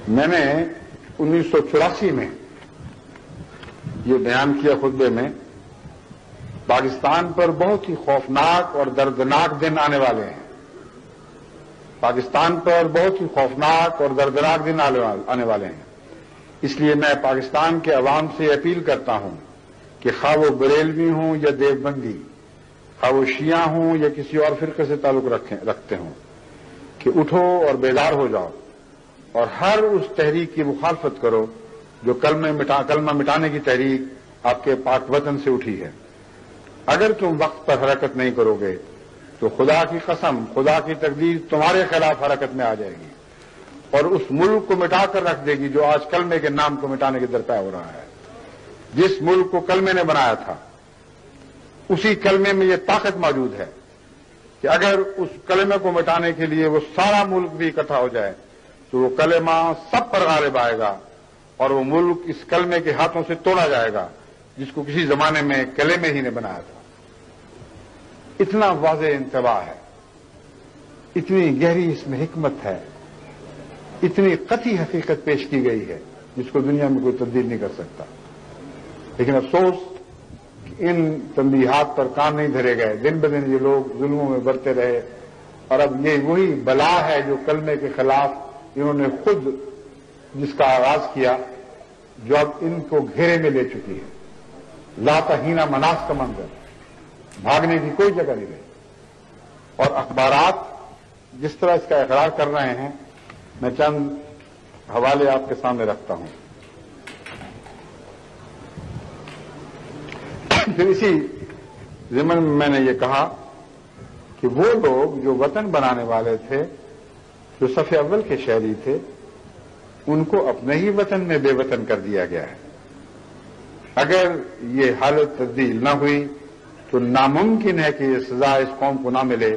میں نے 1984 میں یہ بیان کیا خطبے میں، پاکستان پر بہت ہی خوفناک اور دردناک دن آنے والے ہیں، پاکستان پر بہت ہی خوفناک اور دردناک دن آنے والے ہیں۔ اس لیے میں پاکستان کے عوام سے اپیل کرتا ہوں کہ خواہ وہ بریلوی ہوں یا دیوبندی، خواہ وہ شیعہ ہوں یا کسی اور فرقے سے تعلق رکھتے ہوں، کہ اٹھو اور بیدار ہو جاؤ اور ہر اس تحریک کی مخالفت کرو جو کلمہ مٹانے کی تحریک آپ کے پاک وطن سے اٹھی ہے۔ اگر تم وقت پر حرکت نہیں کرو گے تو خدا کی قسم، خدا کی تقدیر تمہارے خلاف حرکت میں آ جائے گی اور اس ملک کو مٹا کر رکھ دے گی جو آج کلمے کے نام کو مٹانے کے درپے ہو رہا ہے۔ جس ملک کو کلمے نے بنایا تھا، اسی کلمے میں یہ طاقت موجود ہے کہ اگر اس کلمے کو مٹانے کے لیے وہ سارا ملک بھی اکٹھا ہو جائے تو وہ کلمہ سب پر غالب آئے گا اور وہ ملک اس کلمے کے ہاتھوں سے توڑا جائے گا جس کو کسی زمانے میں کلمے ہی نے بنایا تھا۔ اتنا واضح انتباہ ہے، اتنی گہری اس میں حکمت ہے، اتنی قطعی حقیقت پیش کی گئی ہے جس کو دنیا میں کوئی تبدیل نہیں کر سکتا۔ لیکن افسوس کہ ان تنبیہات پر کام نہیں دھرے گئے، دن بدن یہ لوگ ظلموں میں بڑھتے رہے اور اب یہ وہی بلا ہے جو کلمے کے خلاف انہوں نے خود جس کا آغاز کیا، جو اب ان کو گھیرے میں لے چکی ہے۔ لاتہینہ مناس کا منظر، بھاگنے کی کوئی جگہ نہیں رہی، اور اخبارات جس طرح اس کا اقرار کر رہے ہیں، میں چند حوالے آپ کے سامنے رکھتا ہوں۔ پھر اسی ضمن میں نے یہ کہا کہ وہ لوگ جو وطن بنانے والے تھے، جو صف اول کے شہری تھے، ان کو اپنے ہی وطن میں بے وطن کر دیا گیا ہے۔ اگر یہ حالت تبدیل نہ ہوئی تو ناممکن ہے کہ یہ سزا اس قوم کو نہ ملے